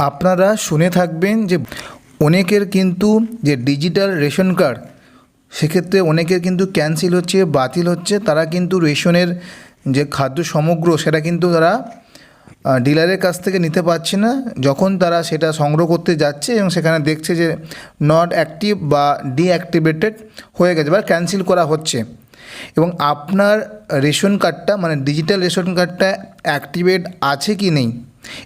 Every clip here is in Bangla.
আপনারা শুনে থাকবেন যে অনেকের কিন্তু যে ডিজিটাল রেশন কার্ড সেক্ষেত্রে অনেকের কিন্তু ক্যান্সেল হচ্ছে, বাতিল হচ্ছে। তারা কিন্তু রেশনের যে খাদ্য সমগ্র সেটা কিন্তু তারা ডিলারের কাছ থেকে নিতে পারছে না। যখন তারা সেটা সংগ্রহ করতে যাচ্ছে এবং সেখানে দেখছে যে নট অ্যাক্টিভ বা ডিঅ্যাক্টিভেটেড হয়ে গেছে বা ক্যান্সেল করা হচ্ছে, এবং আপনার রেশন কার্ডটা মানে ডিজিটাল রেশন কার্ডটা অ্যাক্টিভেট আছে কি নেই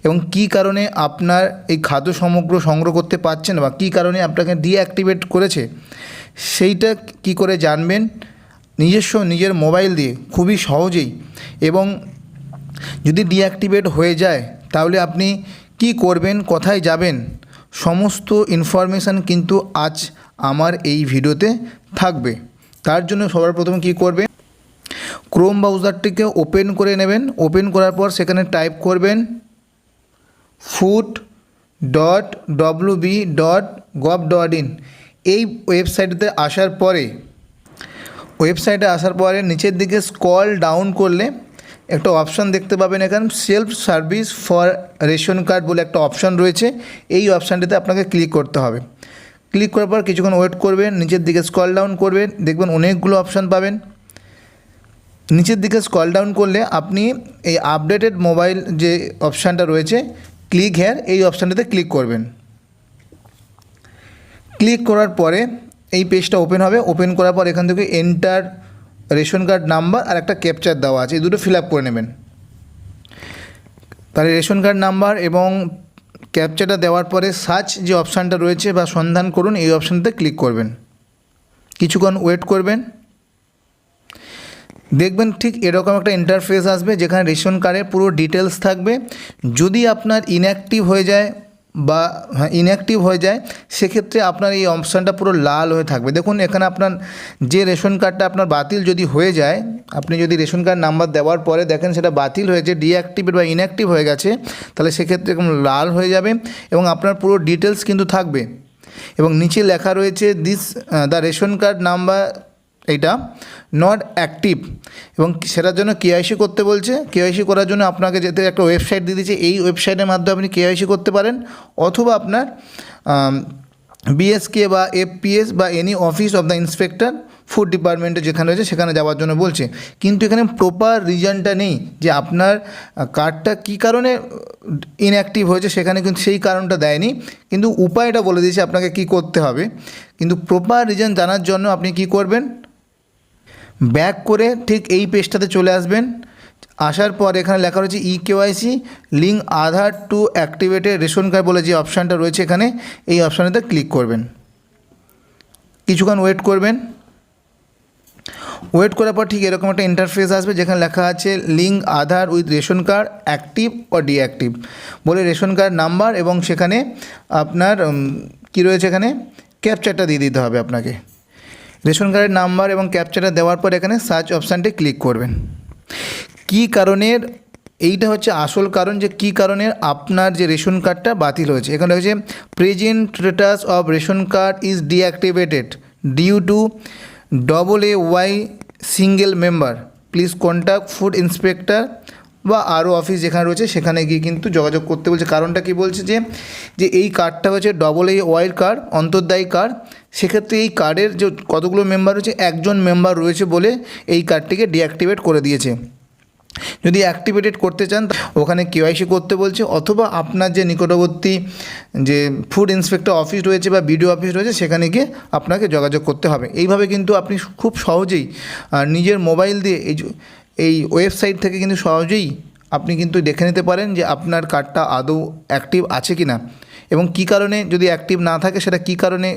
এবং কী কারণে আপনার এই খাদ্য সমগ্র সংগ্রহ করতে পারছেন বা কী কারণে আপনাকে ডিঅ্যাক্টিভেট করেছে, সেইটা কি করে জানবেন নিজের মোবাইল দিয়ে খুবই সহজেই। এবং যদি ডিঅ্যাক্টিভেট হয়ে যায় তাহলে আপনি কি করবেন, কোথায় যাবেন, সমস্ত ইনফরমেশান কিন্তু আজ আমার এই ভিডিওতে থাকবে। তার জন্য সবার প্রথমে কী করবেন, ক্রোম ব্রাউজারটিকে ওপেন করে নেবেন। ওপেন করার পর সেখানে টাইপ করবেন food.wb.gov.in। এই ওয়েবসাইটে আসার পরে নিচের দিকে স্ক্রল ডাউন করলে একটা অপশান দেখতে পাবেন, এখানে self service for ration card বলে একটা অপশান রয়েছে। এই অপশানটিতে আপনাকে ক্লিক করতে হবে। ক্লিক করার পর কিছুক্ষণ ওয়েট করবেন, নিচের দিকে স্ক্রল ডাউন করবেন, দেখবেন অনেকগুলো অপশান পাবেন। নিচের দিকে স্ক্রল ডাউন করলে আপনি এই আপডেটেড মোবাইল যে অপশানটা রয়েছে ক্লিক হেয়ার, এই অপশানটাতে ক্লিক করবেন। ক্লিক করার পরে এই পেজটা ওপেন হবে। ওপেন করার পর এখান থেকে এন্টার রেশন কার্ড নাম্বার আর একটা ক্যাপচার দেওয়া আছে, এই দুটো ফিল আপ করে নেবেন। তাহলে রেশন কার্ড নাম্বার এবং ক্যাপচারটা দেওয়ার পরে সার্চ যে অপশানটা রয়েছে বা সন্ধান করুন, এই অপশানটাতে ক্লিক করবেন। কিছুক্ষণ ওয়েট করবেন, দেখবেন ঠিক এরকম একটা ইন্টারফেস আসবে যেখানে রেশন কার্ডের পুরো ডিটেলস থাকবে। যদি আপনার ইনঅ্যাক্টিভ হয়ে যায় সেক্ষেত্রে আপনার এই অপশানটা পুরো লাল হয়ে থাকবে। দেখুন এখানে আপনার যে রেশন কার্ডটা আপনার বাতিল যদি হয়ে যায়, আপনি যদি রেশন কার্ড নাম্বার দেওয়ার পরে দেখেন সেটা বাতিল হয়েছে, ডিঅ্যাক্টিভেট বা ইনঅ্যাক্টিভ হয়ে গেছে, তাহলে সেক্ষেত্রে এরকম লাল হয়ে যাবে এবং আপনার পুরো ডিটেলস কিন্তু থাকবে। এবং নিচে লেখা রয়েছে দ্য রেশন কার্ড নাম্বার এইটা নট অ্যাক্টিভ, এবং সেটার জন্য কেওয়াইসি করতে বলছে। কেওয়াইসি করার জন্য আপনাকে যেতে একটা ওয়েবসাইট দিয়ে দিয়েছে, এই ওয়েবসাইটের মাধ্যমে আপনি কেওয়াইসি করতে পারেন, অথবা আপনার বিএসকে বা এফপিএস বা any office of the inspector food ডিপার্টমেন্টে যেখানে রয়েছে সেখানে যাওয়ার জন্য বলছে। কিন্তু এখানে প্রপার রিজনটা নেই যে আপনার কার্ডটা কী কারণে ইনঅ্যাক্টিভ হয়েছে, সেখানে কিন্তু সেই কারণটা দেয়নি, কিন্তু উপায়টা বলে দিয়েছে আপনাকে কি করতে হবে। কিন্তু প্রপার রিজন জানার জন্য আপনি কি করবেন, ব্যাক করে ঠিক এই পেজটাতে চলে আসবেন। আসার পর এখানে লেখা রয়েছে ইকেওয়াইসি লিঙ্ক আধার টু অ্যাক্টিভেটেড রেশন কার্ড বলে যে অপশানটা রয়েছে এখানে, এই অপশানেতে ক্লিক করবেন। কিছুক্ষণ ওয়েট করবেন। ওয়েট করার পর ঠিক এরকম একটা ইন্টারফেস আসবে যেখানে লেখা আছে link Aadhaar with ration card active ও ডিঅ্যাক্টিভ বলে রেশন কার্ড নাম্বার, এবং সেখানে আপনার কি রয়েছে, এখানে ক্যাপচারটা দিয়ে দিতে হবে আপনাকে। রেশন কার্ডের নাম্বার এবং ক্যাপচারটা দেওয়ার পর এখানে সার্চ অপশানটি ক্লিক করবেন। কী কারণের, এইটা হচ্ছে আসল কারণ যে কী কারণে আপনার যে রেশন কার্ডটা বাতিল হয়েছে। এখানে হচ্ছে present status of ration card is deactivated due to AAY single member, please contact food inspector বা আরও অফিস যেখানে রয়েছে সেখানে গিয়ে কিন্তু যোগাযোগ করতে বলছে। কারণটা কি বলছে যে এই কার্ডটা হচ্ছে AAY কার্ড, অন্তর্দায়ী কার্ড। সেক্ষেত্রে এই কার্ডের যে কতগুলো মেম্বার রয়েছে, একজন মেম্বার রয়েছে বলে এই কার্ডটিকে ডিঅ্যাক্টিভেট করে দিয়েছে। যদি অ্যাক্টিভেটেড করতে চান ওখানে কেওয়াইসি করতে বলছে, অথবা আপনার যে নিকটবর্তী যে ফুড ইন্সপেক্টর অফিস রয়েছে বা বিডিও অফিস রয়েছে সেখানে গিয়ে আপনাকে যোগাযোগ করতে হবে। এইভাবে কিন্তু আপনি খুব সহজেই নিজের মোবাইল দিয়ে এই ওয়েবসাইট থেকে কিন্তু সহজেই আপনি কিন্তু দেখে নিতে পারেন যে আপনার কার্ডটা আদৌ অ্যাক্টিভ আছে কি না, এবং কী কারণে যদি অ্যাক্টিভ না থাকে সেটা কী কারণে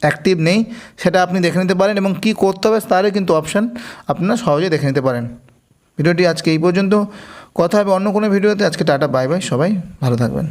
অ্যাক্টিভ নেই সেটা আপনি দেখে নিতে পারেন, এবং কী করতে হবে তারও কিন্তু অপশান আপনারা সহজে দেখে নিতে পারেন। ভিডিওটি আজকে এই পর্যন্ত, কথা হবে অন্য কোনো ভিডিওতে। আজকে টাটা, বাই বাই, সবাই ভালো থাকবেন।